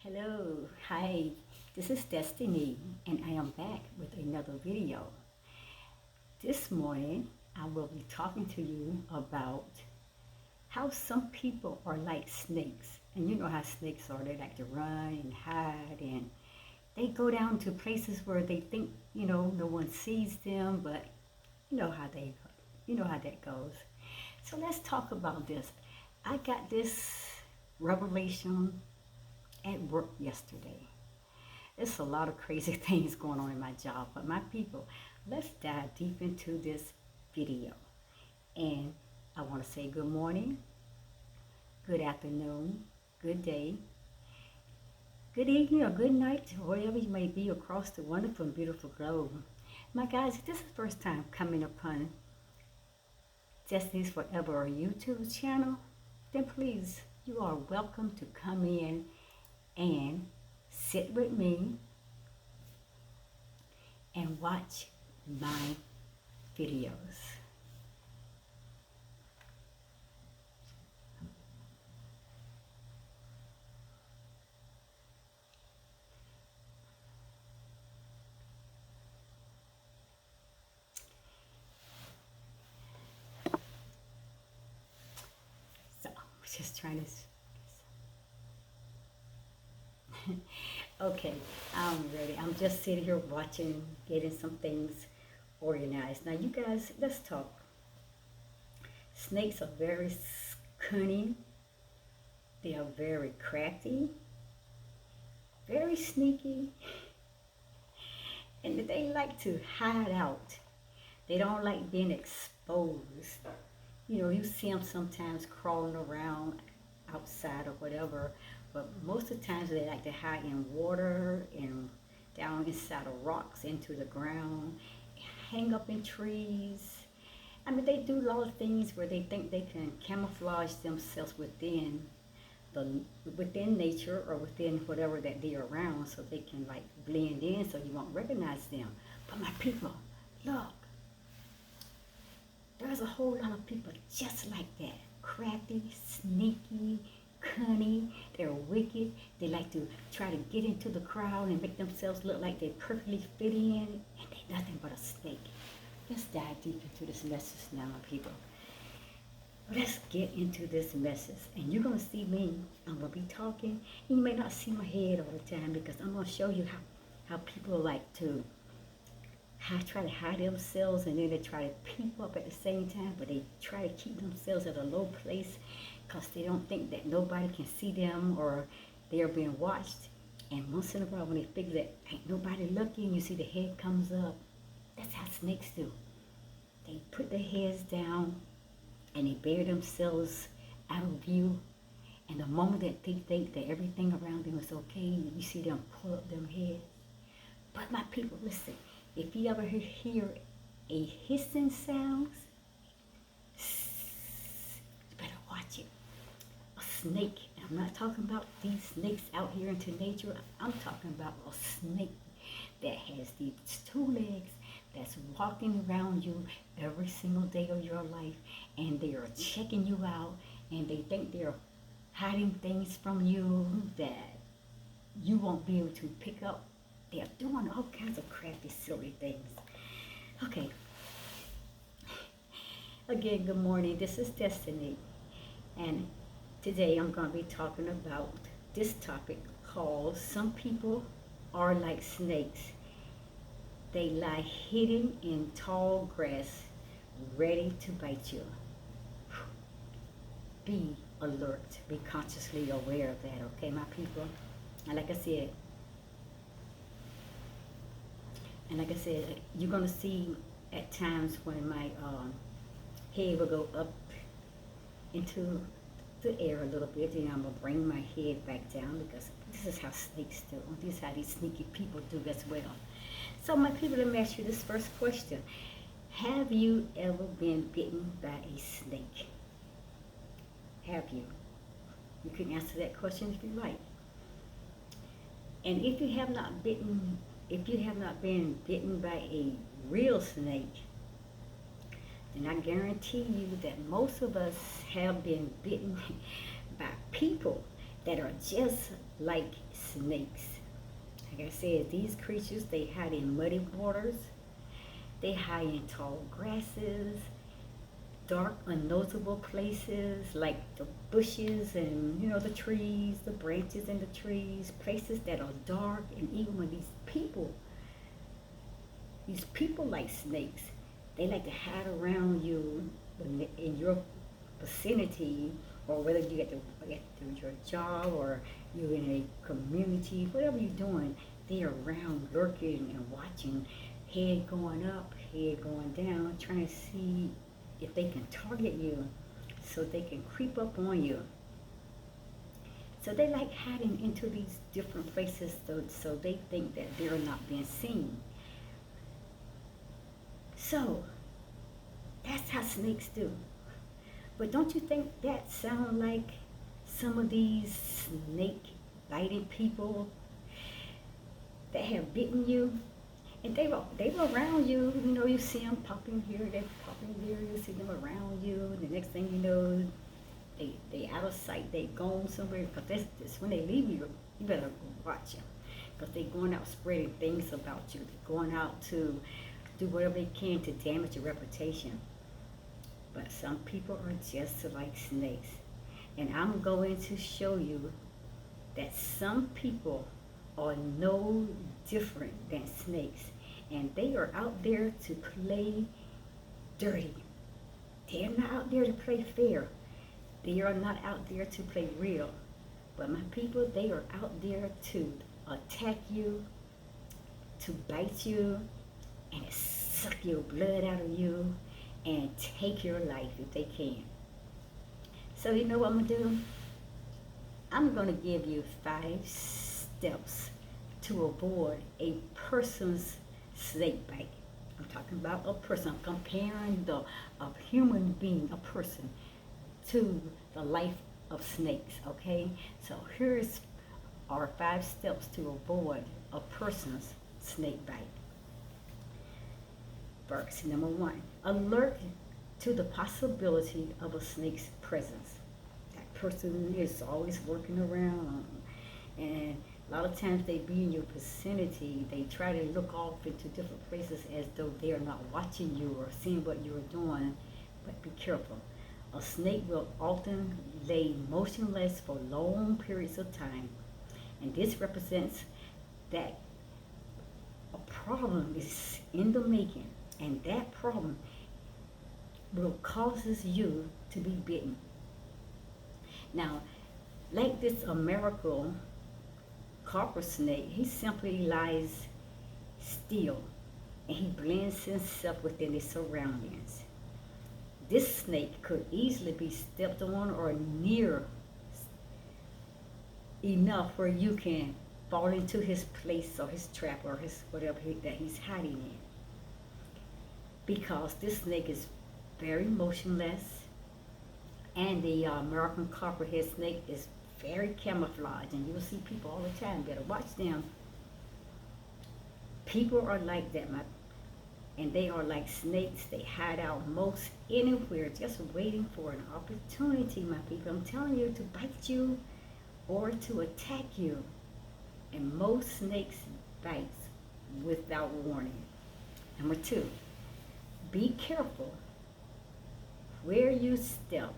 Hello, hi, this is Destiny, and I am back with another video. This morning, I will be talking to you about how some people are like snakes. And you know how snakes are, they like to run and hide, and they go down to places where they think, no one sees them, but you know how they, you know how that goes. So let's talk about this. I got this revelation at work yesterday. It's a lot of crazy things going on in my job, but my people, let's dive deep into this video. And I want to say good morning, good afternoon, good day, good evening, or good night, wherever you may be across the wonderful and beautiful globe. My guys, if this is the first time coming upon Destiny's Forever YouTube channel, then please, you are welcome to come in and sit with me and watch my videos. So, just trying to. Okay, I'm ready. I'm just sitting here watching, getting some things organized. Now, you guys, let's talk. Snakes are very cunning, they are very crafty, very sneaky, and they like to hide out. They don't like being exposed. You see them sometimes crawling around outside or whatever, but most of the times they like to hide in water and down inside of rocks into the ground, hang up in trees. I mean, they do a lot of things where they think they can camouflage themselves the within nature or within whatever that they're around, so they can like blend in, so you won't recognize them. But my people, look, there's a whole lot of people just like that. Crafty, sneaky, cunning, they're wicked. They like to try to get into the crowd and make themselves look like they perfectly fit in, and they're nothing but a snake. Let's dive deep into this message now, my people. Let's get into this message. And you're going to see me. I'm going to be talking. And you may not see my head all the time because I'm going to show you how people like to try to hide themselves, and then they try to peep up at the same time, but they try to keep themselves at a low place because they don't think that nobody can see them or they are being watched. And once in a while, when they figure that ain't nobody looking, you see the head comes up. That's how snakes do. They put their heads down and they bury themselves out of view. And the moment that they think that everything around them is okay, you see them pull up their heads. But my people, listen, if you ever hear a hissing sound, you better watch it. A snake, and I'm not talking about these snakes out here into nature. I'm talking about a snake that has these two legs that's walking around you every single day of your life, and they are checking you out, and they think they're hiding things from you that you won't be able to pick up. They're doing all kinds of crafty, silly things. Okay. Again, good morning. This is Destiny, and today I'm going to be talking about this topic called Some People Are Like Snakes. They lie hidden in tall grass, ready to bite you. Be alert. Be consciously aware of that, okay, my people? And like I said, you're going to see at times when my head will go up into the air a little bit, and I'm going to bring my head back down because this is how snakes do. This is how these sneaky people do as well. So my people, let me ask you this first question. Have you ever been bitten by a snake? Have you? You can answer that question if you like. And if you have not been bitten by a real snake, then I guarantee you that most of us have been bitten by people that are just like snakes. Like I said, these creatures, they hide in muddy waters, they hide in tall grasses, dark, unnoticeable places like the bushes and the trees, the branches in the trees, places that are dark. And even when these people like snakes, they like to hide around you in your vicinity, or whether you at your job or you're in a community, whatever you're doing, they're around lurking and watching, head going up, head going down, trying to see if they can target you so they can creep up on you. So they like hiding into these different places so they think that they're not being seen. So that's how snakes do. But don't you think that sound like some of these snake biting people that have bitten you? And they were around you. You see them popping here, they popping there. You see them around you. And the next thing you know, they out of sight. They gone somewhere. Because that's when they leave you. You better watch them. Because they going out spreading things about you. They're going out to do whatever they can to damage your reputation. But some people are just like snakes. And I'm going to show you that some people are no different than snakes. And they are out there to play dirty. They're not out there to play fair. They are not out there to play real. But my people, they are out there to attack you, to bite you, and suck your blood out of you, and take your life if they can. So you know what I'm going to do? I'm going to give you 5 steps to avoid a person's snake bite. I'm talking about a person. I'm comparing a human being, a person, to the life of snakes, okay? So here's our 5 steps to avoid a person's snake bite. First, number 1, alert to the possibility of a snake's presence. That person is always working around, and a lot of times they be in your vicinity. They try to look off into different places as though they are not watching you or seeing what you are doing, but be careful. A snake will often lay motionless for long periods of time, and this represents that a problem is in the making, and that problem will causes you to be bitten. Now, like this American copper snake, he simply lies still and he blends himself within his surroundings. This snake could easily be stepped on or near enough where you can fall into his place or his trap or his whatever that he's hiding in. Because this snake is very motionless, and the American copperhead snake is very camouflaged, and you'll see people all the time. Better watch them. People are like that, and they are like snakes. They hide out most anywhere, just waiting for an opportunity, my people. I'm telling you, to bite you or to attack you. And most snakes bite without warning. Number 2, be careful where you step.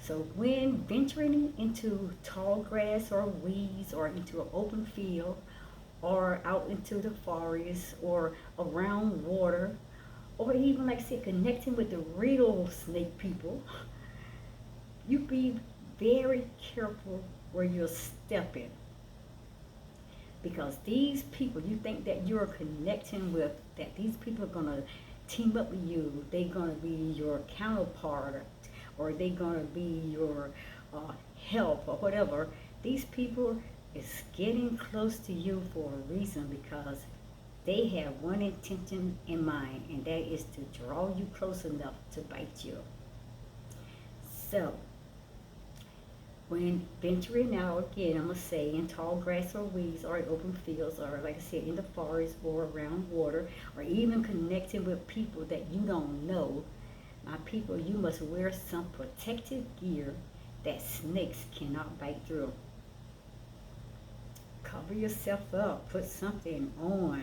So when venturing into tall grass or weeds or into an open field or out into the forest or around water, or even like I said, connecting with the real snake people, you be very careful where you're stepping. Because these people, you think that you're connecting with, that these people are going to team up with you, they're going to be your counterpart, or they're going to be your help or whatever. These people is getting close to you for a reason, because they have one intention in mind, and that is to draw you close enough to bite you. So when venturing out, again, I'm going to say in tall grass or weeds or open fields, or like I said, in the forest or around water, or even connecting with people that you don't know, my people, you must wear some protective gear that snakes cannot bite through. cover yourself up, put something on,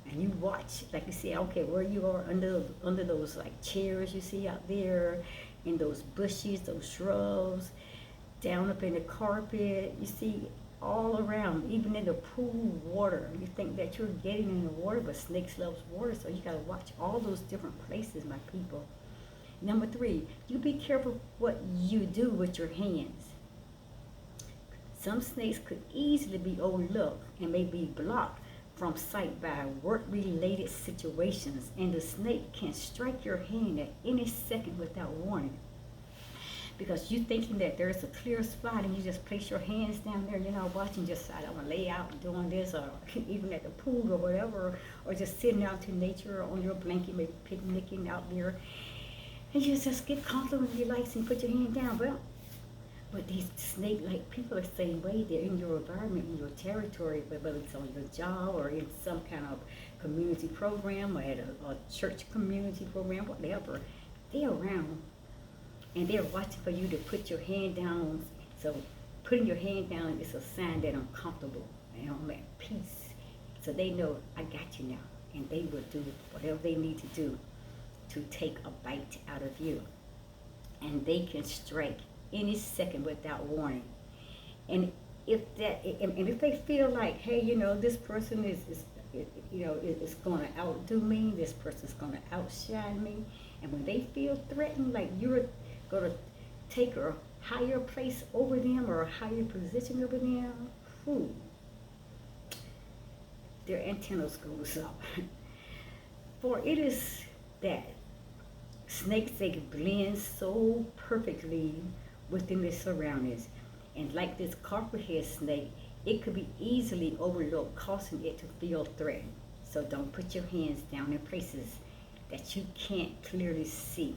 and you watch, like you see, okay, where you are under those like chairs you see out there, in those bushes, those shrubs, down up in the carpet, you see all around, even in the pool water. You think that you're getting in the water, but snakes love water, so you gotta watch all those different places, my people. Number three, you be careful what you do with your hands. Some snakes could easily be overlooked and may be blocked from sight by work-related situations, and the snake can strike your hand at any second without warning. Because you thinking that there's a clear spot and you just place your hands down there, you're not watching, just I want to lay out and doing this, or even at the pool or whatever, or just sitting out to nature or on your blanket, maybe picnicking out there, and you just get comfortable with your lights and put your hand down. Well, but these snake-like people are the same way. They're in your environment, in your territory, whether it's on your job or in some kind of community program or at a church community program, whatever. They're around, and they're watching for you to put your hand down. So putting your hand down is a sign that I'm comfortable and I'm at peace. So they know I got you now, and they will do whatever they need to do to take a bite out of you. And they can strike any second without warning. And if they feel like, hey, this person is going to outdo me, this person's going to outshine me, and when they feel threatened, like you're going to take a higher place over them or a higher position over them, whew, their antennas goes up. For it is that snakes, they blend so perfectly within their surroundings. And like this copperhead snake, it could be easily overlooked, causing it to feel threatened. So don't put your hands down in places that you can't clearly see.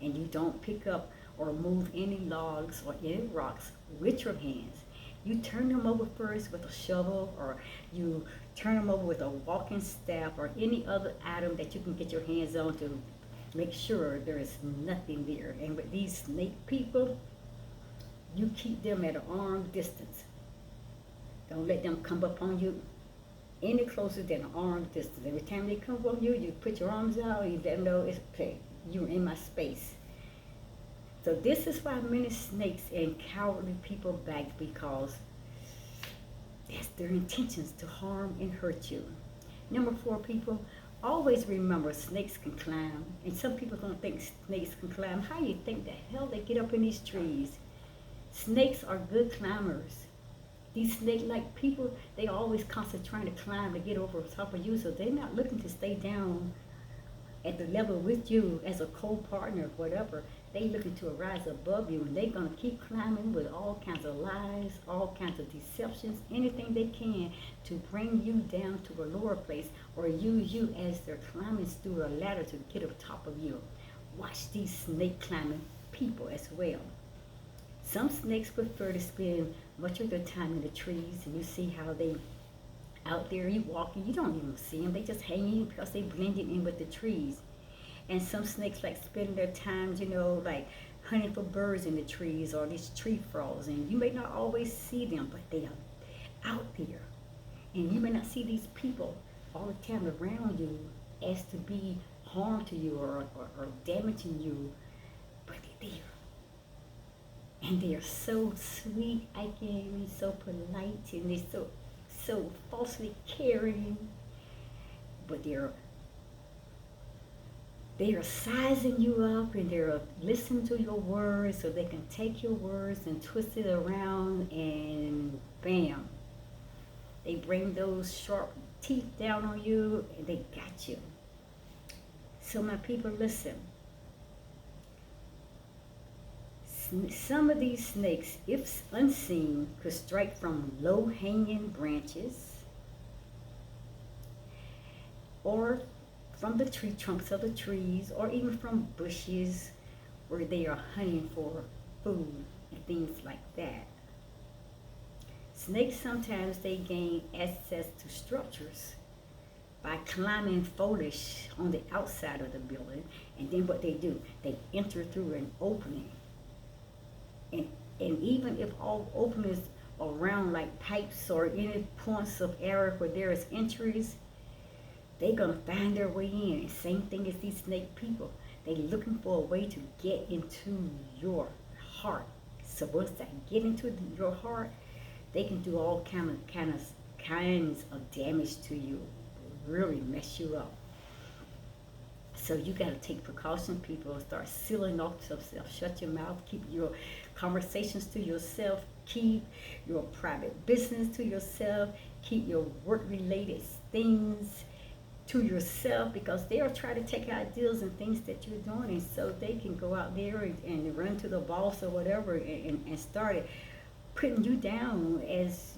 And you don't pick up or move any logs or any rocks with your hands. You turn them over first with a shovel, or you turn them over with a walking staff or any other item that you can get your hands on to make sure there is nothing there. And with these snake people, you keep them at an arm distance. Don't let them come up on you any closer than an arm distance. Every time they come on you, you put your arms out and you let them know it's okay. You're in my space. So this is why many snakes and cowardly people back, because that's their intentions, to harm and hurt you. Number four, people, always remember snakes can climb. And some people don't think snakes can climb. How do you think the hell they get up in these trees? Snakes are good climbers. These snake-like people, they always constantly trying to climb to get over top of you, so they're not looking to stay down at the level with you as a co-partner, whatever. They looking to rise above you, and they're going to keep climbing with all kinds of lies, all kinds of deceptions, anything they can to bring you down to a lower place or use you as they're climbing through a ladder to get up top of you. Watch these snake climbing people as well. Some snakes prefer to spend much of their time in the trees, and you see how they out there, you walking, you don't even see them, they just hanging because they blended in with the trees. And some snakes like spending their time, like hunting for birds in the trees or these tree frogs, and you may not always see them, but they are out there. And you may not see these people all the time around you as to be harm to you or damaging you, but they're there. And they are so sweet, and so polite, and they're so falsely caring, but they are sizing you up, and they're listening to your words so they can take your words and twist it around, and bam, they bring those sharp teeth down on you and they got you. So my people, listen. Some of these snakes, if unseen, could strike from low-hanging branches or from the tree trunks of the trees, or even from bushes where they are hunting for food and things like that. Snakes sometimes they gain access to structures by climbing foliage on the outside of the building, and then what they do, they enter through an opening. And even if all openings around like pipes or any points of error where there is entries, they're gonna find their way in. Same thing as these snake people. They're looking for a way to get into your heart. So once they get into your heart, they can do all kinds of damage to you, really mess you up. So you got to take precaution, people. Start sealing off yourself. Shut your mouth. Keep your conversations to yourself. Keep your private business to yourself. Keep your work-related things to yourself, because they'll try to take ideas and things that you're doing, and so they can go out there and run to the boss or whatever and start it, putting you down as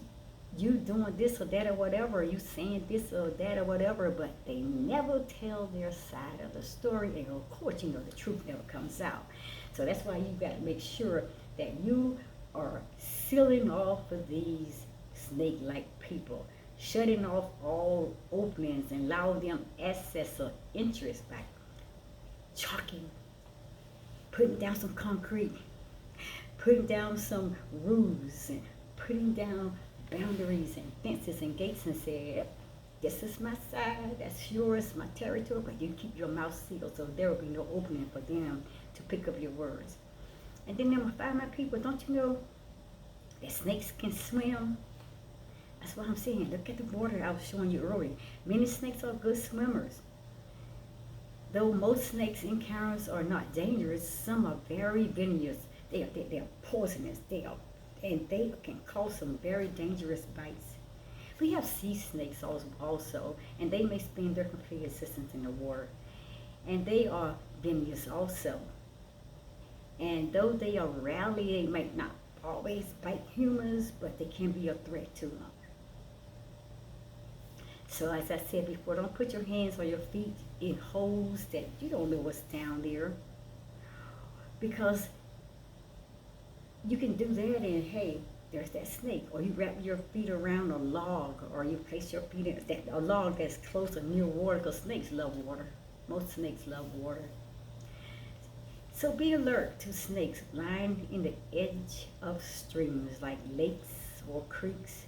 you doing this or that or whatever, you saying this or that or whatever, but they never tell their side of the story, and of course, the truth never comes out. So that's why you got to make sure that you are sealing off of these snake-like people, shutting off all openings and allowing them access or interest by chalking, putting down some concrete, putting down some rules, and putting down boundaries and fences and gates, and say, this is my side, that's yours, my territory, but you keep your mouth sealed, so there will be no opening for them to pick up your words. And then number 5, my people, don't you know that snakes can swim? That's what I'm saying. Look at the water I was showing you earlier. Many snakes are good swimmers. Though most snakes encounters are not dangerous, some are very venomous. They are poisonous. And they can cause some very dangerous bites. We have sea snakes also, and they may spend their complete existence in the water. And they are venomous also. And though they are rarely, they might not always bite humans, but they can be a threat to them. So as I said before, don't put your hands or your feet in holes that you don't know what's down there, because you can do that and hey, there's that snake. Or you wrap your feet around a log, or you place your feet in a log that's close or near water, because snakes love water. Most snakes love water. So be alert to snakes lying in the edge of streams like lakes or creeks.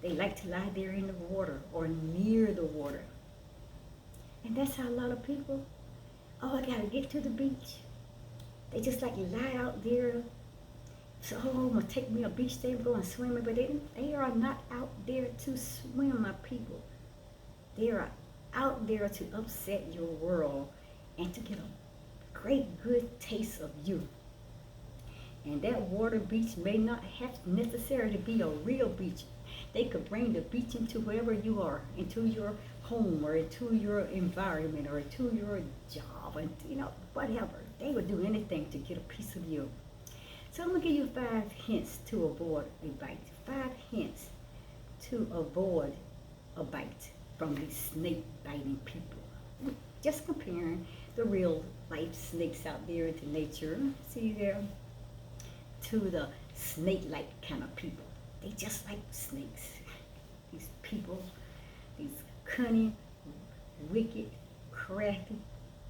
They like to lie there in the water or near the water. And that's how a lot of people, I gotta get to the beach. They just like lie out there. So, I'm gonna take me a beach day and go and swim, but they are not out there to swim, my people. They are out there to upset your world and to get a great good taste of you. And that water beach may not have necessarily be a real beach. They could bring the beach into wherever you are, into your home or into your environment or into your job, and whatever. They would do anything to get a piece of you. So I'm going to give you 5 hints to avoid a bite. 5 hints to avoid a bite from these snake biting people. Just comparing the real life snakes out there into nature, see there, to the snake-like kind of people. They just like snakes. These people, these cunning, wicked, crafty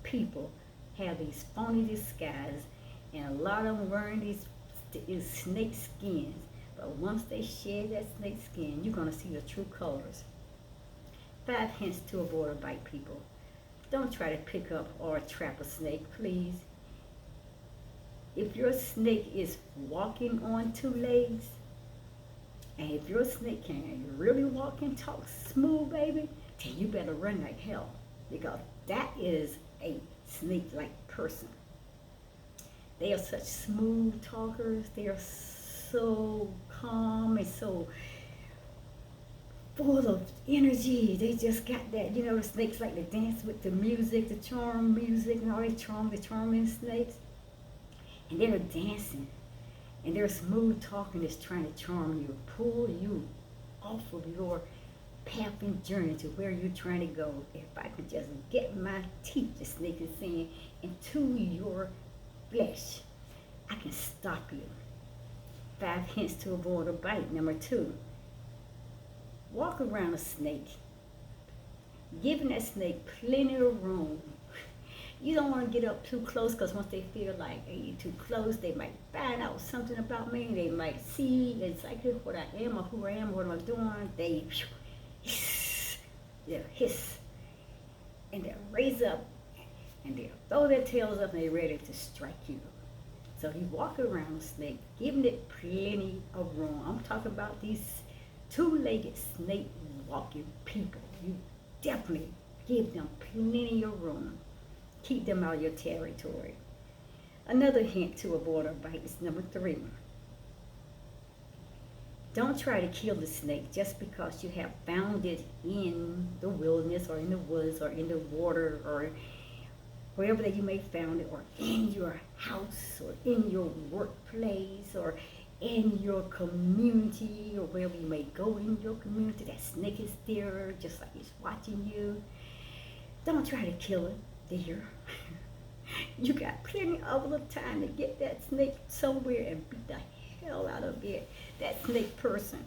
people have these phony disguises, and a lot of them wearing these snake skins. But once they shed that snake skin, you're going to see the true colors. 5 hints to avoid a bite, people. Don't try to pick up or trap a snake, please. If your snake is walking on 2 legs, and if your snake can really walk and talk smooth, baby, then you better run like hell, because that is a snake-like person. They are such smooth talkers. They are so calm and so full of energy. They just got that, the snakes like to dance with the music, the charm music, and all the charming snakes. And they're dancing. And their smooth talking is trying to charm you, pull you off of your path and journey to where you're trying to go. If I could just get my teeth, the snake is saying, into your flesh, I can stop you. 5 hints to avoid a bite. Number 2, walk around a snake, giving that snake plenty of room. You don't want to get up too close because once they feel like they get too close, they might find out something about me. They might see exactly what I am or who I am, what I'm doing. They hiss, they'll hiss, and they'll raise up, and they'll throw their tails up, and they're ready to strike you. So you walk around the snake, giving it plenty of room. I'm talking about these two-legged snake walking people. You definitely give them plenty of room. Keep them out of your territory. Another hint to avoid a bite is number 3. Don't try to kill the snake just because you have found it in the wilderness or in the woods or in the water or wherever that you may found it, or in your house or in your workplace or in your community or wherever you may go in your community. That snake is there just like it's watching you. Don't try to kill it there. You got plenty of the time to get that snake somewhere and beat the hell out of it, that snake person.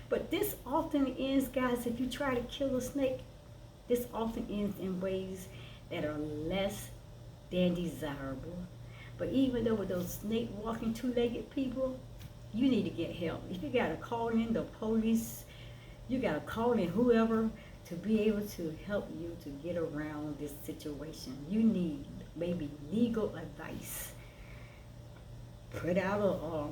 But this often ends, guys, if you try to kill a snake, this often ends in ways that are less than desirable. But even though with those snake walking two-legged people, you need to get help. If you got to call in the police, you got to call in whoever to be able to help you to get around this situation. You need maybe legal advice. Put out a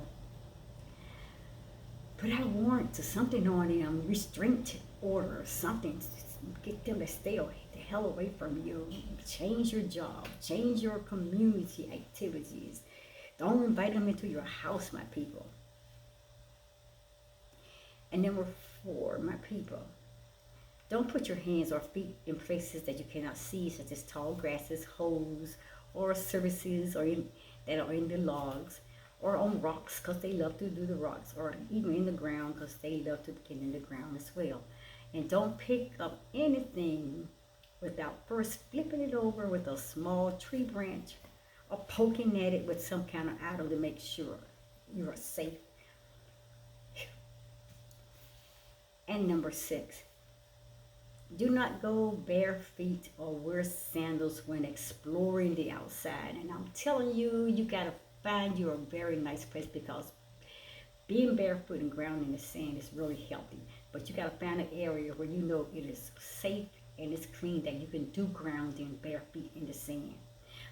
warrant to something on them, restraint order or something. Get them to stay the hell away from you. Change your job. Change your community activities. Don't invite them into your house, my people. And number 4, my people. Don't put your hands or feet in places that you cannot see, such as tall grasses, holes, or surfaces that are in the logs, or on rocks because they love to do the rocks, or even in the ground because they love to get in the ground as well. And don't pick up anything without first flipping it over with a small tree branch or poking at it with some kind of item to make sure you are safe. And number 6, do not go bare feet or wear sandals when exploring the outside. And I'm telling you, you got to find you a very nice place, because being barefoot and ground in the sand is really healthy. But you got to find an area where you know it is safe and it's clean, that you can do grounding bare feet in the sand.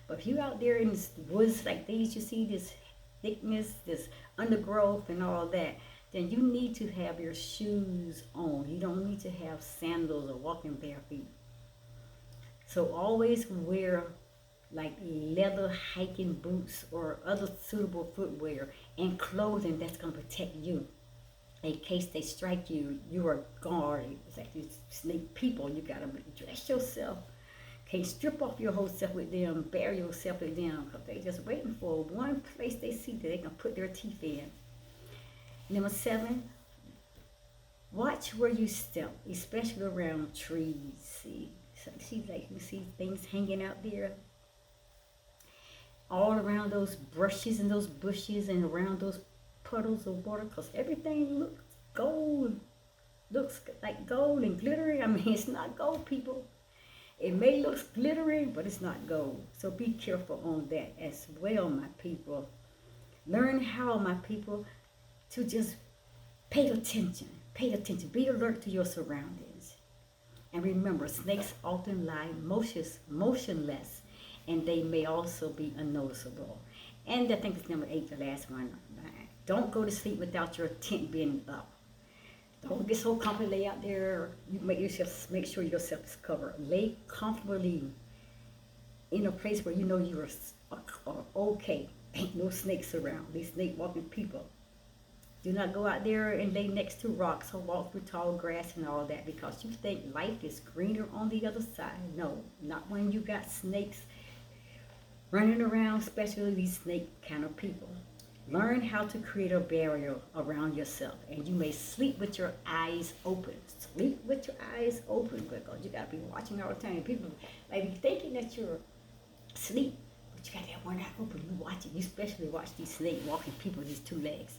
But if you're out there in the woods like these, you see this thickness, this undergrowth and all that, then you need to have your shoes on. You don't need to have sandals or walking bare feet. So always wear like leather hiking boots or other suitable footwear and clothing that's going to protect you. In case they strike you, you are guarded. It's like these snake people. You got to dress yourself. Can't strip off your whole self with them, bury yourself with them, because they just waiting for one place they see that they can put their teeth in. Number 7, watch where you step, especially around trees. See, like you see things hanging out there, all around those brushes and those bushes and around those puddles of water, because everything looks like gold and glittery. I mean, it's not gold, people. It may look glittery, but it's not gold. So be careful on that as well, my people. Learn how, my people, to just pay attention. Be alert to your surroundings. And remember, snakes often lie motionless, and they may also be unnoticeable. And I think it's number 8, the last one. Don't go to sleep without your tent being up. Don't get so comfortably out there. You make sure yourself is covered. Lay comfortably in a place where you know you are okay. Ain't no snakes around. These snake walking people. Do not go out there and lay next to rocks or walk through tall grass and all that, because you think life is greener on the other side. No, not when you got snakes running around, especially these snake kind of people. Learn how to create a barrier around yourself, and you may sleep with your eyes open. Sleep with your eyes open, because you got to be watching all the time. People may be thinking that you're asleep, but you got to have one eye open. You watch it. You especially watch these snake walking people, these 2 legs.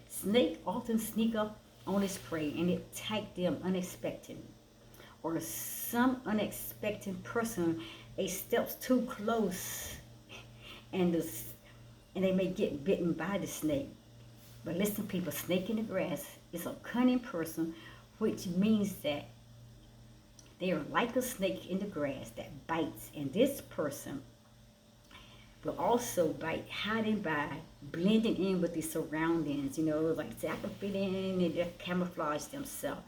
Snake often sneak up on its prey and attack them unexpectedly, or some unexpected person a steps too close, and and they may get bitten by the snake. But listen, people, snake in the grass is a cunning person, which means that they are like a snake in the grass that bites, and this person will also bite hiding by blending in with the surroundings, like I can fit in and they camouflage themselves.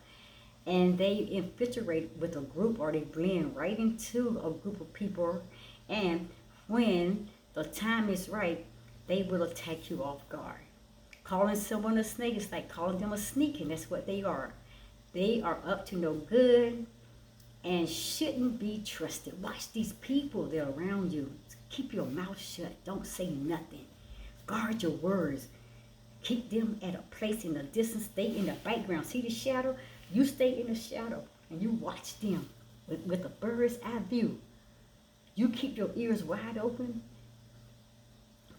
And they infiltrate with a group or they blend right into a group of people. And when the time is right, they will attack you off guard. Calling someone a snake is like calling them a sneak, and that's what they are. They are up to no good and shouldn't be trusted. Watch these people, they're around you. Keep your mouth shut. Don't say nothing. Guard your words. Keep them at a place in the distance. Stay in the background. See the shadow? You stay in the shadow and you watch them with a bird's eye view. You keep your ears wide open,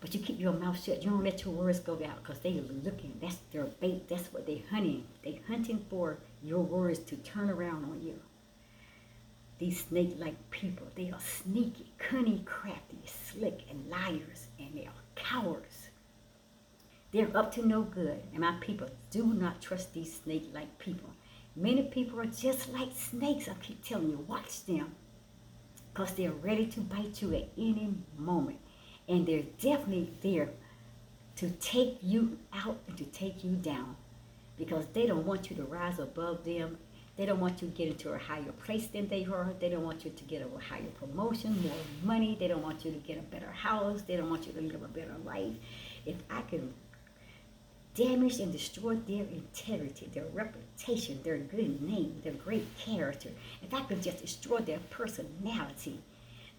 but you keep your mouth shut. You don't let your words go out because they are looking. That's their bait. That's what they're hunting. They're hunting for your words to turn around on you. These snake-like people, they are sneaky, cunning, crafty, slick, and liars, and they are cowards. They're up to no good, and my people, do not trust these snake-like people. Many people are just like snakes. I keep telling you, watch them, because they're ready to bite you at any moment, and they're definitely there to take you out and to take you down, because they don't want you to rise above them. They don't want you to get into a higher place than they are. They don't want you to get a higher promotion, more money. They don't want you to get a better house. They don't want you to live a better life. If I can damage and destroy their integrity, their reputation, their good name, their great character, if I can just destroy their personality,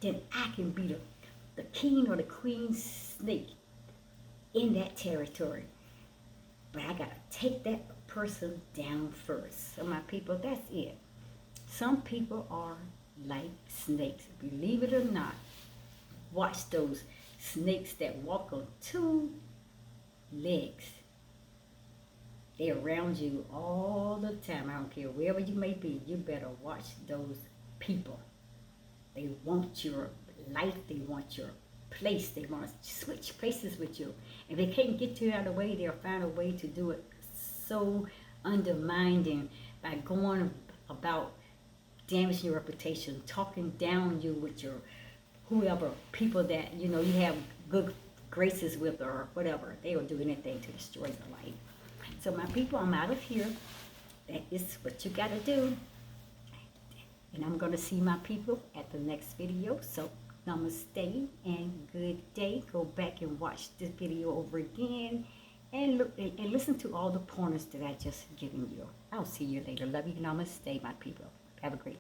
then I can be the king or the queen snake in that territory. But I gotta take that person down first. So my people, that's it. Some people are like snakes. Believe it or not, watch those snakes that walk on two legs. They're around you all the time. I don't care wherever you may be. You better watch those people. They want your life. They want your place. They want to switch places with you. If they can't get you out of the way, they'll find a way to do it so undermining by going about damaging your reputation, talking down you with your whoever, people that you have good graces with or whatever. They will do anything to destroy your life. So my people, I'm out of here. That is what you got to do. And I'm going to see my people at the next video. So namaste and good day. Go back and watch this video over again. And look and listen to all the pointers that I just given you. I'll see you later. Love you. Namaste, my people. Have a great day.